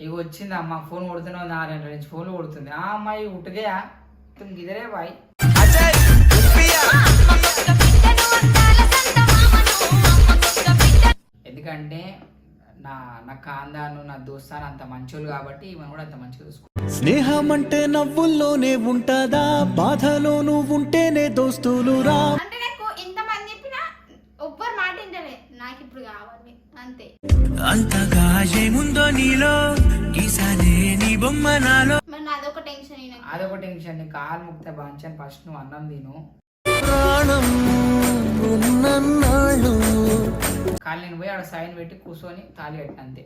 ఇక వచ్చింది అమ్మ ఫోన్ కొడుతూనే ఉంది 6 గంటల నుంచి ఫోన్లు కొడుతుంది. ఆ అమ్మాయి ఉట్టుగా తుమ్ గిదరే బాయ్ ఎందుకంటే నా కాందాను నా దోస్తాను అంత మంచోళ్ళు కాబట్టి ఈమెను కూడా అంత మంచిగా చూసుకో. స్నేహం అంటే నవ్వుల్లోనే ఉంటదా, బాధలో నువ్వు ఉంటేనే దోస్తులురా. అంటే నాకు ఇంతమంది చెప్పినా ఒవ్వరు మాట వింటలే, నాకు ఇప్పుడు కావాలి అంతే. అంతగా ఏముందో నీలో గీసానే నీ బొమ్మ నాలో. మరి నాదొక టెన్షన్ అదొక టెన్షన్. నీ కాలు ముక్త బాంచని ఫస్ట్ నువ్వు అన్నం తిను. ప్రాణం ఉన్నన్నాళ్ళు కాలు నేను పోయి ఆడ సైన్ పెట్టి కూర్చొని తాళి కట్టిన అంతే.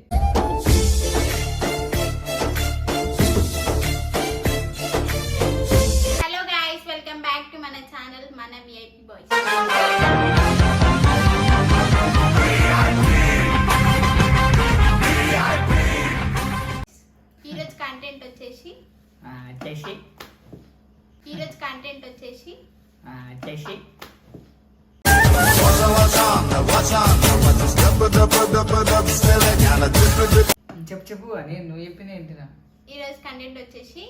Hello guys, welcome back to మన ఛానల్ మన విఐపి బాయ్స్. ఈరోజు కంటెంట్ వచ్చేసి చెప్పు అని నువ్వు చెప్పింది ఏంటినా. ఈరోజు కంటెంట్ వచ్చేసి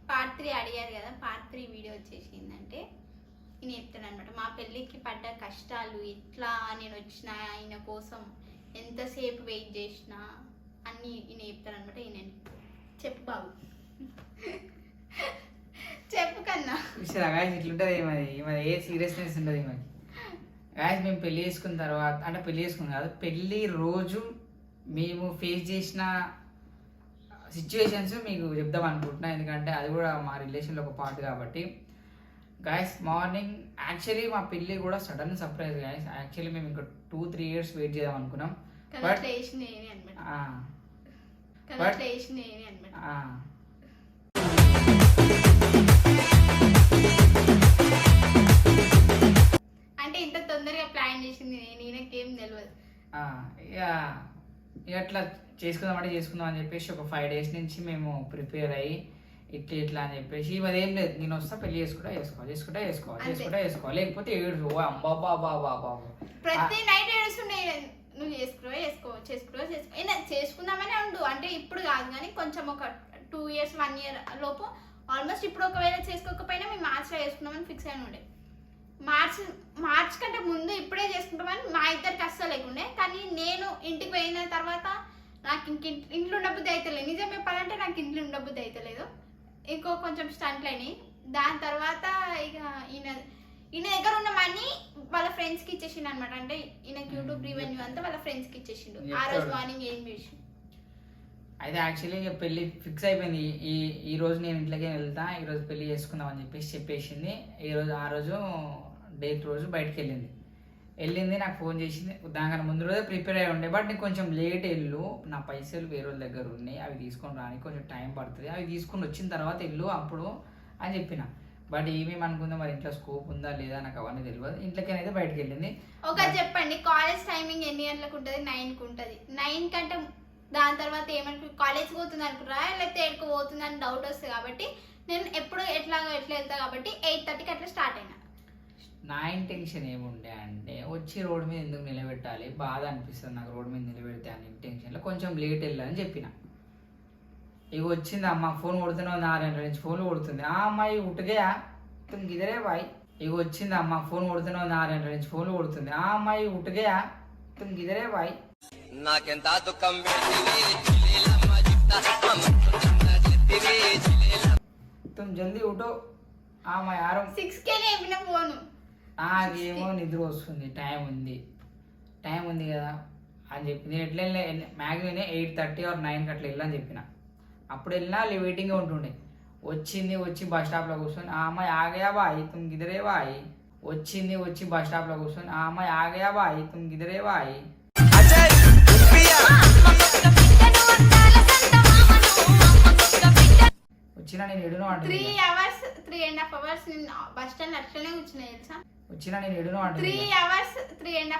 పార్ట్ 3 అడిగారు కదా, పార్ట్ 3 వీడియో వచ్చేసి ఏంటంటే నేను చెప్తాను అనమాట. మా పెళ్ళికి పడ్డ కష్టాలు, ఇట్లా నేను వచ్చిన ఆయన కోసం ఎంతసేపు వెయిట్ చేసిన అన్నీ ఈయన చెప్తాను అనమాట. ఈయన చెప్పు బాబు చెప్పు కన్నా. గాయస్ ఇట్లుంటుంది ఈమె ఏ సీరియస్నెస్ ఉంటుంది ఈమెకి. గాయస్ మేము పెళ్లి చేసుకున్న తర్వాత, అంటే పెళ్లి చేసుకున్నాం కాదు, పెళ్ళి రోజు మేము ఫేస్ చేసిన సిచ్యువేషన్స్ మీకు చెప్దాం అనుకుంటున్నా. ఎందుకంటే అది కూడా మా రిలేషన్లో ఒక పార్ట్ కాబట్టి. గాయస్ మార్నింగ్ యాక్చువల్లీ మా పెళ్ళి కూడా సడన్ సర్ప్రైజ్ గాయస్. యాక్చువల్లీ మేము ఇంకా 2-3 years వెయిట్ చేద్దాం అనుకున్నాం. బట్ అంటే ఇంత తొందరగా ప్లాన్ చేసింది నేనకేం తెలియదు. ఇక అట్లా చేసుకుందాం అని చెప్పేసి ఒక 5 days నుంచి మేము ప్రిపేర్ అయ్యి ఇట్లా అని చెప్పేసి ఇవది ఏం లేదు, నేను వస్తా పెళ్లి చేసుకోవాలి లేకపోతే ఏడు బాబా ప్రతి నైట్ ఏడుస్తుండే, నువ్వు చేసుకుందామని ఉండు. అంటే ఇప్పుడు కాదు కానీ కొంచెం ఒక 2 years 1 year లోపు ఆల్మోస్ట్. ఇప్పుడు ఒకవేళ చేసుకోకపోయినా మేము మార్చ్లో చేసుకుందామని ఫిక్స్ అయిన ఉండే. మార్చ్ కంటే ముందు ఇప్పుడే చేసుకుంటామని మా ఇద్దరికి అస్సలు లేకుండే. కానీ నేను ఇంటికి పోయిన తర్వాత నాకు ఇంట్లో ఉండబుద్ధి అవుతలేదు. నిజం చెప్పాలంటే నాకు ఇంట్లో ఉండబుద్ధి అవుతలేదు. ఇంకో కొంచెం స్టంట్లు అయినాయి. దాని తర్వాత ఇక ఈయన దగ్గర ఉన్న మనీ వాళ్ళ ఫ్రెండ్స్కి ఇచ్చేసిండు అనమాట. అంటే ఈయనకి యూట్యూబ్ రెవెన్యూ అంతా వాళ్ళ ఫ్రెండ్స్కి ఇచ్చేసిండు. ఆ రోజు మార్నింగ్ ఏం చేసి అయితే యాక్చువల్లీ ఇక పెళ్ళి ఫిక్స్ అయిపోయింది. ఈ రోజు నేను ఇంట్లోకి వెళ్తా, ఈ రోజు పెళ్లి చేసుకుందాం అని చెప్పేసింది. ఆ రోజు డేట్ రోజు బయటకు వెళ్ళింది. నాకు ఫోన్ చేసింది. దానికన్నా ముందు రోజే ప్రిపేర్ అయ్యి ఉండే. బట్ నీకు కొంచెం లేట్ నా పైసలు వేరే వాళ్ళ దగ్గర ఉన్నాయి, అవి తీసుకొని రానికి కొంచెం టైం పడుతుంది, అవి తీసుకొని వచ్చిన తర్వాత అప్పుడు అని చెప్పిన. బట్ ఏమేమి అనుకుందా మరి ఇంట్లో స్కోప్ ఉందా లేదా నాకు అవన్నీ తెలియదు. ఇంట్లోకైతే బయటకు వెళ్ళింది. ఒకటి చెప్పండి, కాలేజ్ టైమింగ్ ఎన్ని గంటలకు ఉంటుంది? 9కి ఉంటుంది. 9 కంటే దాని తర్వాత ఏమనుకు కాలేజ్కి పోతుంది అనుకురా, లేకపోతే ఎక్కడికి పోతుంది అని డౌట్ వస్తుంది. కాబట్టి నేను ఎప్పుడు ఎట్లా వెళ్తా కాబట్టి 8:30కి అట్లా స్టార్ట్ అయినా. నా ఇంటెన్షన్ ఏముండే అంటే వచ్చి రోడ్డు మీద ఎందుకు నిలబెట్టాలి, బాధ అనిపిస్తుంది నాకు రోడ్డు మీద నిలబెడితే అని ఇంటెన్షన్లో కొంచెం లేట్ వెళ్ళని చెప్పిన. ఇక వచ్చింది అమ్మ ఫోన్ కొడుతూనే ఉంది 6 గంటల నుంచి ఫోన్లు కొడుతుంది. ఆ అమ్మాయి ఉట్టుగా తుమ్ గిదరే బాయ్. ఇక వచ్చింది అమ్మ ఫోన్ కొడుతూనే ఉంది 6 గంటల నుంచి ఫోన్లు కొడుతుంది. ఆ అమ్మాయి ఉట్టుగా తుమ్ గిదరే బాయ్. నాకెంత దుఃఖం తుమ్ జల్దీ ఉటో. ఆ అమ్మాయి 6కే లేపిన ఫోను. నాకేమో నిద్ర వస్తుంది, టైం ఉంది కదా అని చెప్పి నేను ఎట్లా మ్యాక్సిమం 8:30 or 9కి అట్లా వెళ్ళని చెప్పిన. అప్పుడు వెళ్ళినా వెయిటింగ్గా ఉంటుండే. వచ్చి బస్ స్టాప్లో కూర్చొని ఆ అమ్మాయి ఆగయా బాయ్ తుమ్ గిదరే బాయ్. వచ్చి బస్ స్టాప్లో కూర్చొని ఆ అమ్మాయి ఆగయా బాయ్ తుమ్ గిదరే బాయ్. వచ్చినా నేను ఎడునో అంటే 3.5 hours నేను బస్ స్టాండ్ అట్లనే కూర్చున్నా తెలుసా. వచ్చినా నేను ఎడునో అంటే 3.5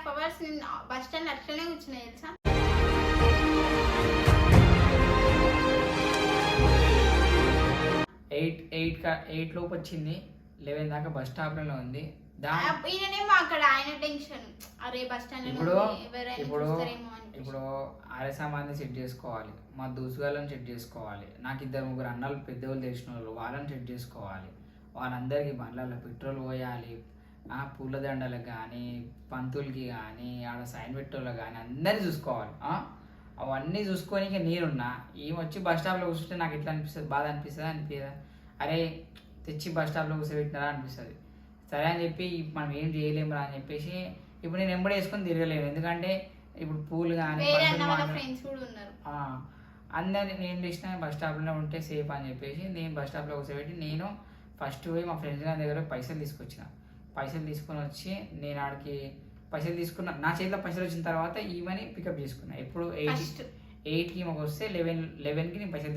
hours నేను బస్ స్టాండ్ అట్లనే కూర్చున్నా తెలుసా. 8 లోపు వచ్చింది. 11 దాకా బస్ స్టాప్లో ఉంది. ఈయనేమో అక్కడ ఆయన టెన్షన్, అరే బస్ స్టాండ్ ఇప్పుడు ఎవరైనా ఇప్పుడు చూస్తారేమో అని. ఇప్పుడు ఆరే సామాన్ని సెట్ చేసుకోవాలి, మా దూసుగాళ్ళని సెట్ చేసుకోవాలి, నాకు 2-3 అన్నలు పెద్దవాళ్ళు తెలిసిన వాళ్ళు వాళ్ళని సెట్ చేసుకోవాలి, వాళ్ళందరికీ బండ్లలో పెట్రోల్ పోయాలి, పూల దండలకు కానీ పంతులకి కానీ ఆడ సైన్ పెట్టోళ్ళకి కానీ అందరినీ చూసుకోవాలి. అవన్నీ చూసుకొని నేనున్నా ఏం వచ్చి బస్ స్టాప్లో కూర్చుంటే నాకు ఎట్లా అనిపిస్తుంది, బాధ అనిపిస్తుందా? అరే తెచ్చి బస్ స్టాప్లో కూర్చోబెట్టినారా అనిపిస్తుంది. సరే అని చెప్పి మనం ఏం చేయలేము అని చెప్పేసి ఇప్పుడు నేను ఎంబడి వేసుకొని తిరగలేము. ఎందుకంటే ఇప్పుడు పూలు కానీ అందరినీ నేను చేసిన బస్ స్టాప్లో ఉంటే సేఫ్ అని చెప్పేసి నేను బస్ స్టాప్లో కూర్చోబెట్టి నేను ఫస్ట్ పోయి మా ఫ్రెండ్స్ గారి దగ్గర పైసలు తీసుకొని వచ్చి నేను ఆడికి పైసలు తీసుకున్నా, నా చేతిలో పైసలు వచ్చిన తర్వాత ఈమెని పికప్ చేసుకున్నా. ఎప్పుడు 8కి మాకు వస్తే 11కి నేను పైసలు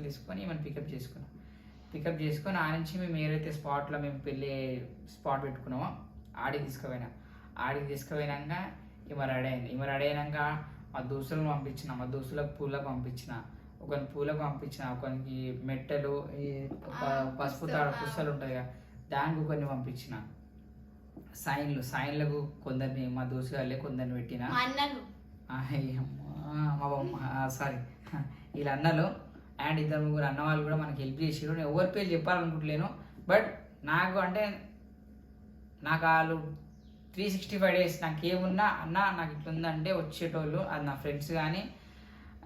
తీసుకొని ఈమెను పికప్ చేసుకొని ఆ నుంచి మేము ఏదైతే స్పాట్లో మేము పెళ్ళి స్పాట్ పెట్టుకున్నామో ఆడికి తీసుకుపోయినాక ఈమె రెడీ అయినాక మా దోస్తులను పంపించిన, మా దోస్తులకు పూలకు పంపించిన, ఒకరికి ఒకరికి మెట్టలు ఈ పసుపు తాడు పుస్తలు ఉంటాయి కదా దానికి ఒకరిని పంపించిన, సైన్లకు కొందరిని మా దోస్తుగాళ్ళే కొందరిని పెట్టిన, సారీ వీళ్ళ అన్నలు అండ్ 2-3 అన్న వాళ్ళు కూడా మనకి హెల్ప్ చేసారు. నేను ఎవరి పేరు చెప్పాలనుకుంటలేను, బట్ నాకు వాళ్ళు 365 days నాకేమున్నా అన్న నాకు ఇట్లుందంటే వచ్చేటోళ్ళు, అది నా ఫ్రెండ్స్ కానీ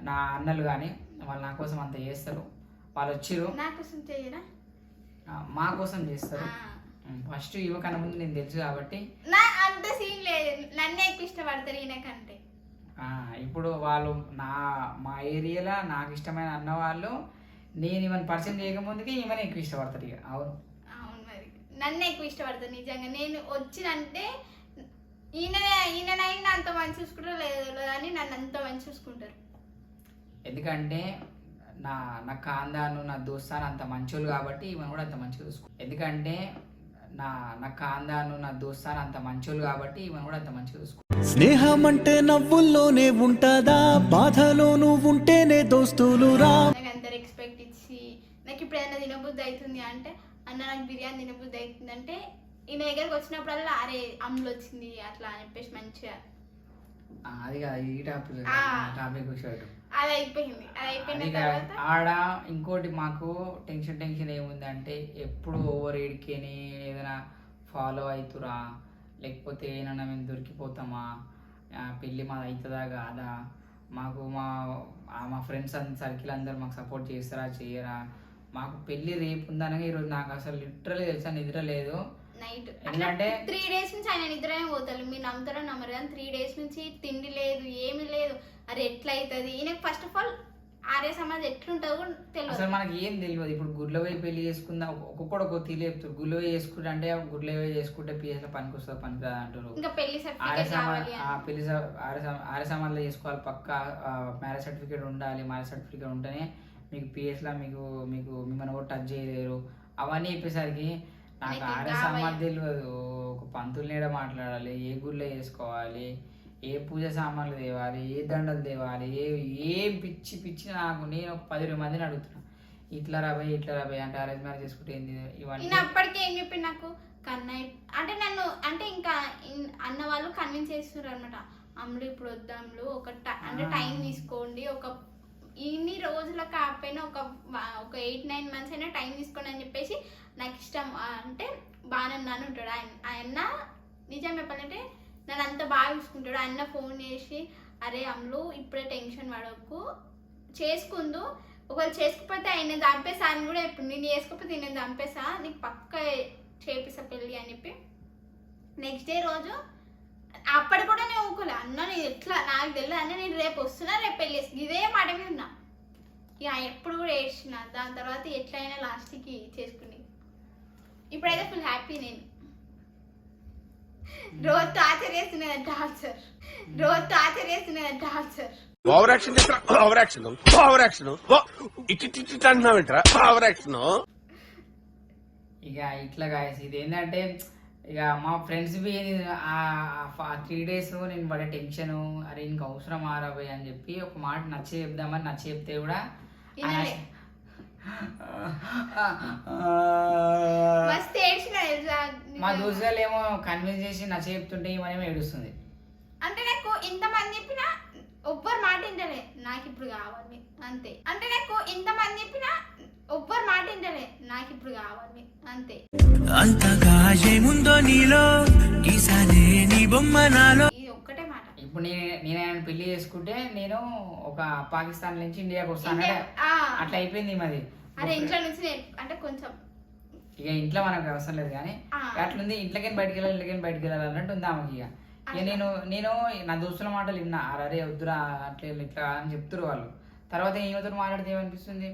నా అన్నలు కానీ వాళ్ళు నా కోసం అంత చేస్తారు. వాళ్ళు వచ్చిర్రు మా కోసం చేస్తారు. ఫస్ట్ ఇవ్వకన్నా ముందు నేను తెలుసు కాబట్టి అంత సీన్ లేదు, నన్నే ఎక్కువ ఇష్టపడతారు ఈయనకంటే. ఇప్పుడు వాళ్ళు మా ఏరియాలో నాకు ఇష్టమైన అన్న వాళ్ళు నేను ఈమెను పరిచయం చేయకముందుకే ఈమెను ఎక్కువ ఇష్టపడతారు. ఇక అవును మరి నన్ను ఎక్కువ ఇష్టపడతారు నిజంగా. నేను వచ్చినంటే ఈయనైనా అంత మంచి చూసుకుంటారు లేదు అని నన్ను అంత మంచి చూసుకుంటారు. ఎందుకంటే నా ఖాందాను నా దోస్తాను అంత మంచోళ్ళు కాబట్టి ఈమెను కూడా అంత మంచిగా చూసుకుంటారు. ఎందుకంటే నా ఖాందాను నా దోస్తాను అంత మంచోళ్ళు కాబట్టి ఈమెను కూడా అంత మంచిగా చూసుకుంటారు. స్నేహం అంటే నవ్వుల్లోనే ఉంటదా, బాధలోనూ ఉంటేనే దోస్తులురా. నాకు అంత రెస్పెక్ట్ ఇచ్చి నాకు ఇప్పుడు ఏదైనా తినబుద్ధి అవుతుంది అంటే అన్న నాకు బిర్యానీ తినబుద్ధి అవుతుంది అంటే ఈయన దగ్గరికి వచ్చినప్పుడల్లా అరే అమ్ములు వచ్చింది అట్లా అని చెప్పేసి మంచిగా అది ఈ టాపిక్ వచ్చాడు అది అయిపోయిన తర్వాత ఆడ ఇంకోటి మాకు టెన్షన్ ఏముందంటే ఎప్పుడు ఓవర్ ఎడికేని ఏదైనా ఫాలో అవుతురా, లేకపోతే ఏమన్నా మేము దొరికిపోతామా, పెళ్ళి మాది అవుతుందా కాదా, మాకు మా ఫ్రెండ్స్ సర్కిల్ అందరు మాకు సపోర్ట్ చేస్తారా చేయరా, మాకు పెళ్ళి రేపు ఉందనగా ఈరోజు నాకు అసలు లిటరల్లీ తెలుసా నిద్ర లేదు. నైట్ ఎందుకంటే 3 days నుంచి ఆయన నిద్రనే పోతారు, మీరు నమ్ముతారో నమ్మరు కానీ 3 days నుంచి తిండి లేదు ఏమి లేదు. అరే ఎట్లా అవుతుంది ఈయనకు first of all Arya Samaj ఎట్లుంటుందో కూడా తెలియదు, అసలు మనకి ఏం తెలియదు. ఇప్పుడు గుడ్ల పోయి పెళ్లి చేసుకుందా ఒక్కొక్కడు ఒక్కొక్క తెలియ చెప్తారు. గుడ్ల పోయి చేసుకుంటే అంటే గుడ్ల పోయి చేసుకుంటే పిఎస్ లో పనికి వస్తుంది పనికి అంటారు. ఇంకా పెళ్లి ఆర్య సమాజ్లో చేసుకోవాలి, పక్క మ్యారేజ్ సర్టిఫికేట్ ఉండాలి, మ్యారేజ్ సర్టిఫికేట్ ఉంటేనే మీకు పిఎస్ లా మీకు మిమ్మల్ని కూడా టచ్ చేయలేరు. అవన్నీ చెప్పేసరికి నాకు ఆర్య సమాజ్ తెలియదు. ఒక పంతులు నీడ మాట్లాడాలి, ఏ గుళ్ళో చేసుకోవాలి, ఏ పూజ సామాన్లు తేవాలి, ఏ దండలు తేవాలి, ఏం పిచ్చి నాకు నేను 10 మందిని అడుగుతున్నా ఇట్లా రాబాయి అంటే అరేంజ్ మ్యారేజ్ చేసుకుంటే ఏంది ఇవన్నీ. అప్పటికే ఏం చెప్పి నాకు కన్నయ్య అంటే నన్ను అంటే ఇంకా అన్న వాళ్ళు కన్విన్స్ చేస్తున్నారు అనమాట. అమ్ముడు ఇప్పుడు వద్దాంలు అంటే టైం తీసుకోండి, ఒక ఇన్ని రోజుల కాకపోయినా ఒక 8-9 months అయినా టైం తీసుకోండి అని చెప్పేసి నాకు ఇష్టం అంటే బాగానే ఉంటాడు ఆయన. నిజం చెప్పాలంటే నన్ను అంత బాగా చూసుకుంటాడు. అన్న ఫోన్ చేసి అరే అమ్ములు ఇప్పుడే టెన్షన్ పడకు, చేసుకుందు, ఒకవేళ చేసుకుపోతే ఆయన చంపేసా అని కూడా ఇప్పుడు నేను చేసుకోకపోతే నేను చంపేసా, నీకు పక్క చేపిస్తా పెళ్ళి అని చెప్పి నెక్స్ట్ డే రోజు అప్పటి కూడా నేను ఊకోలే. అన్న నేను ఎట్లా నాకు తెలియదు అన్న నేను రేపు వస్తున్నా రేపు పెళ్ళి చేసి ఇదే మాట మీద ఉన్నా. ఇక ఎప్పుడు కూడా ఏడ్చిన. దాని తర్వాత ఎట్లయినా లాస్ట్కి చేసుకుని ఇప్పుడైతే ఫుల్ హ్యాపీ. నేను రోజు టార్చర్ చేస్తున్నది టార్చర్. ఇక ఇట్లా గాయస్ ఇది ఏంటంటే ఇక మా ఫ్రెండ్స్ బి 3 days నేను పడే టెన్షన్ అరే ఇంక అవసరం ఆరాబోయ్ అని చెప్పి ఒక మాట నచ్చి చెప్తే కూడా మస్తు ఏడ్చిన మా దోస్తులు ఏమో కన్విన్స్ చేసి నా చెప్తుంటే ఏమేమో ఏడుస్తుంది. అంటే నాకు ఇంతమంది చెప్పినా ఒవ్వరు మాట వింటలే, నాకు ఇప్పుడు కావాలి అంతే. అంటే నాకు ఇంతమంది చెప్పినా ఒవ్వరు మాట వింటలే, నాకు ఇప్పుడు కావాలి అంతే. అంతగా ఏముందో నీలో ఈసారి నీ బొమ్మ నాలో. ఇది ఒక్కటే మాట. ఇప్పుడు నేను పెళ్లి చేసుకుంటే నేను ఒక పాకిస్తాన్ నుంచి ఇండియాకి వస్తాను అట్లా అయిపోయింది మాది. అరే ఇంట్లో నుంచి అంటే కొంచెం ఇక ఇంట్లో మనకు అవసరం లేదు కానీ అట్లుంది. ఇంట్లోకి బయటకు వెళ్ళాలి అన్నట్టు ఉంది ఆమెకి. ఇక నేను నా దోస్తుల మాటలు విన్నా, అరే వద్దురా అట్లా ఇట్లా అని చెప్తున్నారు వాళ్ళు. తర్వాత ఏమవుతారు మాట్లాడితే ఏమనిపిస్తుంది,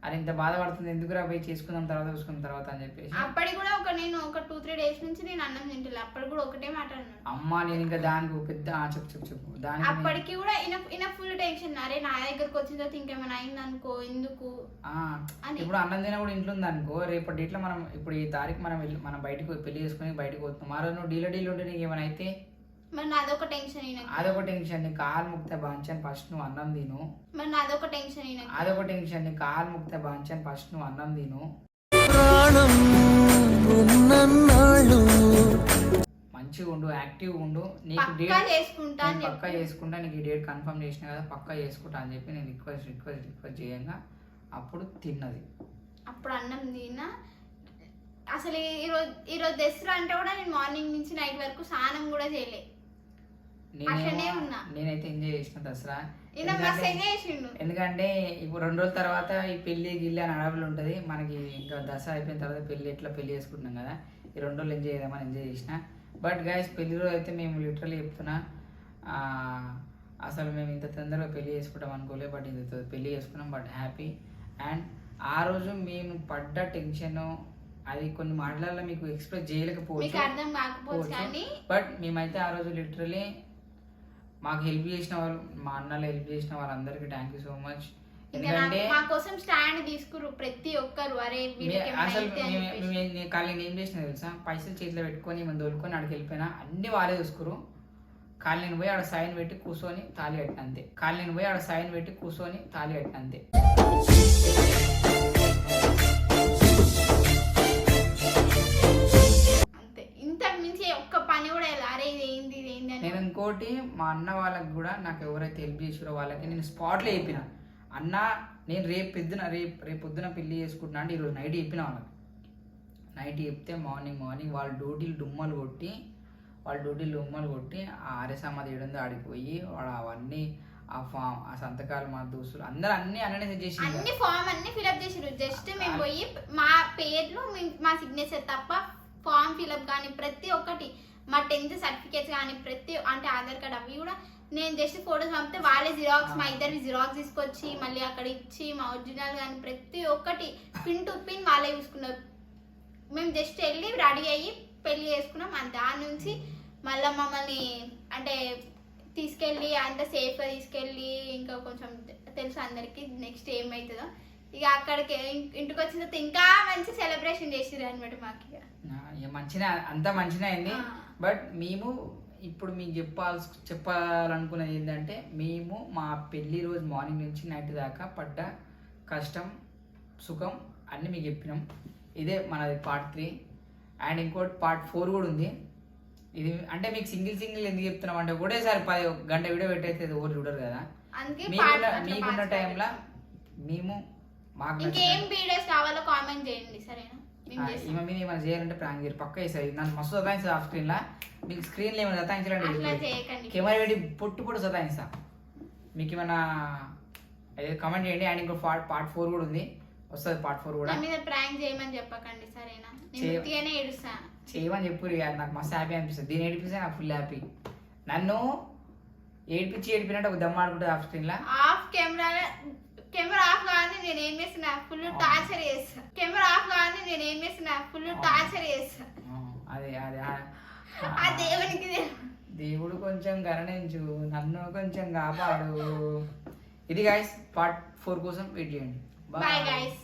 అరే ఇంత బాధపడుతుంది ఎందుకురా పోయి చేసుకుందాం చూసుకున్న తర్వాత అని చెప్పేసి. అప్పటికి కూడా నేను ఒక 2-3 days నుంచి నేను అన్నం తింటలే. అప్పటికి కూడా ఒకటే మాట అన్నాడు, అమ్మ నేను ఇంకా దానికి పెద్ద చెప్పు దానికి. అప్పటికి కూడా ఈయన ఫుల్ టెన్షన్, అరే నా దగ్గరకు వచ్చిన తర్వాత ఇంకేమైనా అయింది అనుకో ఎందుకు అని. ఇప్పుడు అన్నం తిన కూడా ఇంట్లో ఉంది అనుకో, రేపటి ఇట్లా మనం ఇప్పుడు ఈ తారీఖు మనం బయటకు పెళ్లి చేసుకుని బయటకు పోతున్నాం. ఆ రోజు నువ్వు డీల్ ఉంటే నీకు ఏమైనా అయితే మరి అదొక టెన్షన్. అదొక టెన్షన్. నీ కాలు ముక్త బాంచాను ఫస్ట్ నువ్వు అన్నం తిను. మరి అదొక టెన్షన్. అదొక టెన్షన్. నీ కాలు ముక్త బాంచాను ఫస్ట్ నువ్వు అన్నం తిను. ప్రాణం ఉన్నన్నాళ్ళు మంచిగా ఉండు, యాక్టివ్ ఉండు. నీకు డేట్ పక్కా చేసుకుంటా, నీకు ఈ డేట్ కన్ఫర్మ్ చేసిన కదా పక్కా చేసుకుంటా అని చెప్పి నేను రిక్వెస్ట్ చేయంగా అప్పుడు తిన్నది. అప్పుడు అన్నం తిన్నా. అసలు ఈరోజు దసరా అంటే కూడా నేను మార్నింగ్ నుంచి నైట్ వరకు స్నానం కూడా చేయలే, అట్లనే ఉన్నా. నేనైతే ఎంజాయ్ చేసిన దసరా. ఎందుకంటే ఇప్పుడు 2 రోజుల తర్వాత ఈ పెళ్లి గిల్లి అని అడవులు ఉంటుంది మనకి. ఇంకా దసరా అయిపోయిన తర్వాత పెళ్లి చేసుకుంటున్నాం కదా, ఈ 2 రోజులు ఎంజాయ్ చేద్దామని ఎంజాయ్ చేసిన. బట్ గైస్ పెళ్లి రోజు అయితే మేము లిటరల్లీ చెప్తున్నా, అసలు మేము ఇంత తొందరగా పెళ్లి చేసుకుంటాం అనుకోలేదు. బట్ ఇంత పెళ్లి చేసుకున్నాం, బట్ హ్యాపీ. అండ్ ఆ రోజు మేము పడ్డ టెన్షన్ అది కొన్ని మాటలలో మీకు ఎక్స్ప్రెస్ చేయలేకపోవచ్చు, బట్ మేమైతే ఆ రోజు లిటరలీ మాకు హెల్ప్ చేసిన వాళ్ళు, మా అన్నలు హెల్ప్ చేసిన వాళ్ళందరికీ థ్యాంక్ యూ సో మచ్. ఎందుకంటే మా కోసం స్టాండ్ తీసుకురు ప్రతి ఒక్కరు. అరే అసలు నేను ఏం చేసిన తెలుసా, పైసలు చేతిలో పెట్టుకొని మనం దొరుకుని అక్కడికి వెళ్ళిపోయినా అన్ని వాళ్ళే చూసుకురు. కాళ్ళు నేను పోయి ఆడ సైన్ పెట్టి కూర్చొని తాళి కట్టిన అంతే. నేను ఇంకోటి మా అన్న వాళ్ళకి కూడా నాకు ఎవరైతే హెల్ప్ చేసారో వాళ్ళకి నేను స్పాట్లో చెప్పిన, అన్న నేను రేపు పొద్దున పెళ్లి చేసుకుంటున్నా అంటే ఈరోజు నైట్ చెప్పిన వాళ్ళకి. నైట్ చెప్తే మార్నింగ్ వాళ్ళ డ్యూటీలు డుమ్మలు కొట్టి ఆ ఆర్ఎస్ఆర్ ఏడుందో ఆడికి పోయి వాడు అవన్నీ ఆ ఫామ్ ఆ సంతకాలు మా దోస్తులు అందరూ అన్నీ సెట్ చేసి అన్ని ఫామ్ అన్ని ఫిల్అప్ చేసారు. జస్ట్ మేము పోయి మా పేర్లు మా సిగ్నేచర్ తప్ప ఫామ్ ఫిల్అప్ కానీ ప్రతి ఒక్కటి, మా 10th సర్టిఫికేట్స్ కానీ ప్రతి అంటే ఆధార్ కార్డ్ అవి కూడా నేను జస్ట్ ఫోటోస్ పంపితే వాళ్ళే జిరాక్స్, మా ఇద్దరివి జిరాక్స్ తీసుకొచ్చి మళ్ళీ అక్కడ ఇచ్చి మా ఒరిజినల్ కానీ ప్రతి ఒక్కటి పిన్ టు పిన్ వాళ్ళే చూసుకున్నారు. మేము జస్ట్ వెళ్ళి రెడీ అయ్యి పెళ్లి చేసుకున్నాం. దాని నుంచి మళ్ళీ మమ్మల్ని అంటే తీసుకెళ్ళి అంత సేఫ్గా తీసుకెళ్ళి ఇంకా కొంచెం తెలుసు అందరికి నెక్స్ట్ ఏమవుతుందో. ఇక అక్కడికి ఇంటికి వచ్చిన తర్వాత ఇంకా మంచి సెలబ్రేషన్ చేసిరు అనమాట మాకు. అంతా మంచిగా అయింది. బట్ మేము ఇప్పుడు మీకు చెప్పాలనుకున్నది ఏంటంటే, మేము మా పెళ్లి రోజు మార్నింగ్ నుంచి నైట్ దాకా పడ్డ కష్టం సుఖం అన్నీ మీకు చెప్పినాం. ఇదే మనది పార్ట్ 3. అండ్ ఇంకోటి పార్ట్ 4 కూడా ఉంది. ఇది అంటే మీకు సింగిల్ ఎందుకు చెప్తున్నాం అంటే ఒకటేసారి 10 గంట వీడియో పెట్టయితే ఎవరు చూడరు కదా. మీకున్న టైంలో మేము మాకు ఇంకేం వీడియోస్ కావాలో కామెంట్ చేయండి సరేనా. ఈమె మీద ఏమైనా చేయాలంటే ప్రాంక్ చేయాలి పక్క వేసారు. నన్ను మస్తు సతాయిస్తా ఆఫ్ స్క్రీన్లో. మీకు స్క్రీన్లో ఏమైనా సతాయించాలంటే కెమెరా పెట్టి పొట్టు సతాయిస్తా. మీకు ఏమైనా కమెంట్ చేయండి. అండ్ ఇంకో పార్ట్ 4 కూడా ఉంది, వస్తుంది పార్ట్ 4 కూడా. ప్రాంక్ చేయమని చెప్పకండి సరేనా, చేయమని చెప్పు. నాకు మస్తు హ్యాపీ అనిపిస్తుంది. దీన్ని ఏడిపిస్తే నాకు ఫుల్ హ్యాపీ. నన్ను ఏడిపినట్టు ఒక దమ్మ ఆడుకుంటుంది ఆఫ్ స్క్రీన్లో. కెమెరా ఆఫ్ కానీ నేను ఏం చేసిన ఫుల్ టార్చర్ చేస్తా. అదే దేవుడు కొంచెం గణించు, నన్ను కొంచెం కాపాడు. ఇది గైస్ పార్ట్ 4 కోసం వెయిట్ చేయండి. Bye guys.